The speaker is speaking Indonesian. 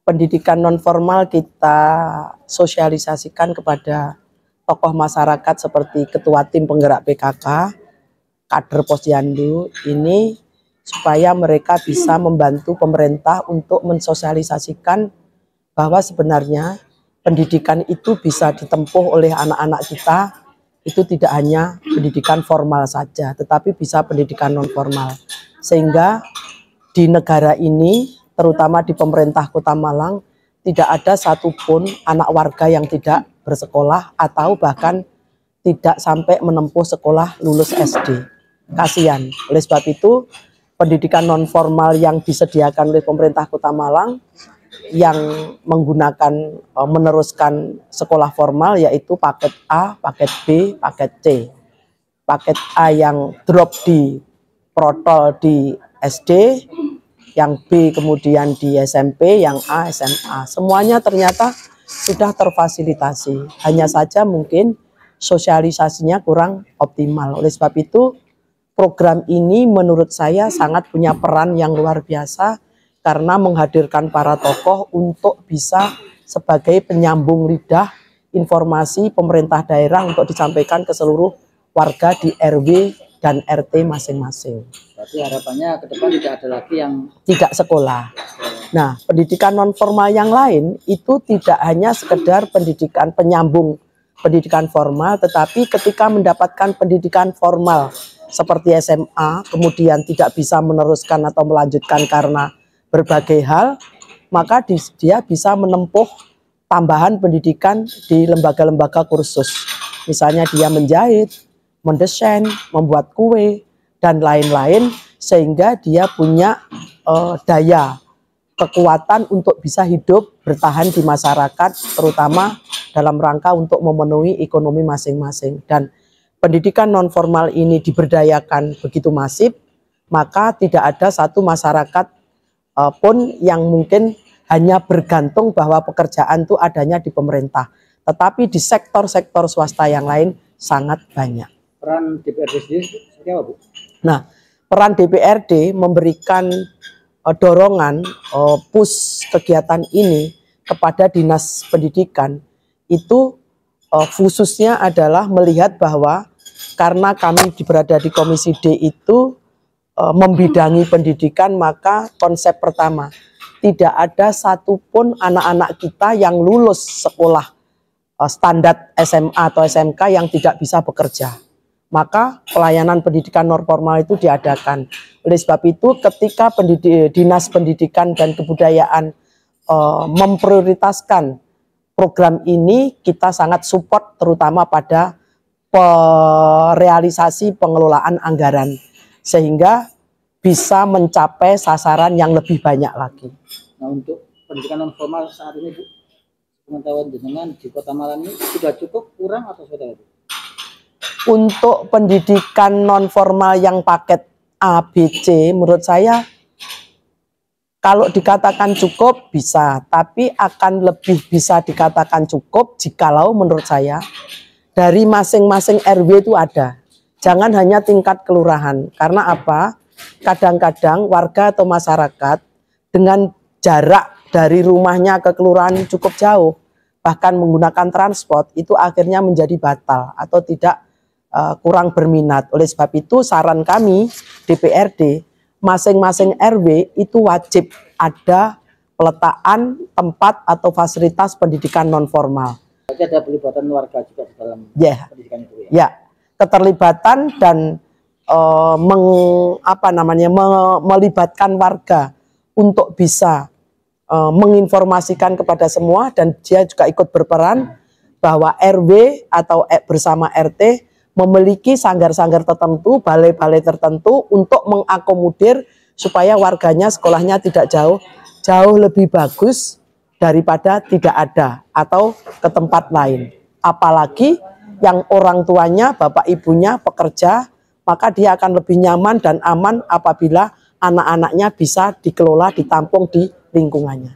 pendidikan non formal kita sosialisasikan kepada tokoh masyarakat seperti ketua tim penggerak PKK, kader Posyandu ini supaya mereka bisa membantu pemerintah untuk mensosialisasikan bahwa sebenarnya pendidikan itu bisa ditempuh oleh anak-anak kita, itu tidak hanya pendidikan formal saja, tetapi bisa pendidikan non formal. Sehingga di negara ini, terutama di pemerintah Kota Malang, tidak ada satupun anak warga yang tidak bersekolah atau bahkan tidak sampai menempuh sekolah lulus SD. Kasihan. Oleh sebab itu, pendidikan non formal yang disediakan oleh pemerintah Kota Malang yang menggunakan meneruskan sekolah formal yaitu paket A, paket B, paket C. Paket A yang drop di protol di SD, yang B kemudian di SMP, yang A SMA. Semuanya ternyata sudah terfasilitasi. Hanya saja mungkin sosialisasinya kurang optimal. Oleh sebab itu program ini menurut saya sangat punya peran yang luar biasa karena menghadirkan para tokoh untuk bisa sebagai penyambung lidah informasi pemerintah daerah untuk disampaikan ke seluruh warga di RW dan RT masing-masing. Berarti harapannya ke depan tidak ada lagi yang tidak sekolah. Nah, pendidikan non formal yang lain itu tidak hanya sekedar pendidikan penyambung pendidikan formal, tetapi ketika mendapatkan pendidikan formal seperti SMA, kemudian tidak bisa meneruskan atau melanjutkan karena berbagai hal, maka dia bisa menempuh tambahan pendidikan di lembaga-lembaga kursus. Misalnya dia menjahit, mendesain, membuat kue, dan lain-lain, sehingga dia punya daya kekuatan untuk bisa hidup bertahan di masyarakat, terutama dalam rangka untuk memenuhi ekonomi masing-masing. Dan pendidikan non formal ini diberdayakan begitu masif, maka tidak ada satu masyarakat pun yang mungkin hanya bergantung bahwa pekerjaan itu adanya di pemerintah, tetapi di sektor-sektor swasta yang lain sangat banyak. Peran DPRD sendiri seperti apa, Bu? Nah, peran DPRD memberikan dorongan push kegiatan ini kepada Dinas Pendidikan itu khususnya adalah melihat bahwa karena kami berada di Komisi D itu membidangi pendidikan, maka konsep pertama, tidak ada satupun anak-anak kita yang lulus sekolah standar SMA atau SMK yang tidak bisa bekerja. Maka pelayanan pendidikan non formal itu diadakan. Oleh sebab itu ketika Dinas Pendidikan dan Kebudayaan memprioritaskan program ini, kita sangat support terutama pada realisasi pengelolaan anggaran sehingga bisa mencapai sasaran yang lebih banyak lagi. Nah, untuk pendidikan non formal saat ini, Bu, pengetahuan jenengan di Kota Malang ini sudah cukup, kurang atau seperti itu? Untuk pendidikan non formal yang paket A, B, C, menurut saya kalau dikatakan cukup bisa, tapi akan lebih bisa dikatakan cukup jikalau menurut saya dari masing-masing RW itu ada. Jangan hanya tingkat kelurahan, karena apa? Kadang-kadang warga atau masyarakat dengan jarak dari rumahnya ke kelurahan cukup jauh, bahkan menggunakan transport, itu akhirnya menjadi batal atau tidak kurang berminat. Oleh sebab itu saran kami DPRD, masing-masing RW itu wajib ada peletakan tempat atau fasilitas pendidikan non formal. Jadi ada pelibatan warga juga di dalam pendidikan itu ya? Ya, keterlibatan dan melibatkan warga untuk bisa menginformasikan kepada semua, dan dia juga ikut berperan bahwa RW atau bersama RT memiliki sanggar-sanggar tertentu, balai-balai tertentu untuk mengakomodir supaya warganya sekolahnya tidak jauh lebih bagus daripada tidak ada atau ke tempat lain. Apalagi yang orang tuanya, bapak ibunya pekerja, maka dia akan lebih nyaman dan aman apabila anak-anaknya bisa dikelola, ditampung di lingkungannya.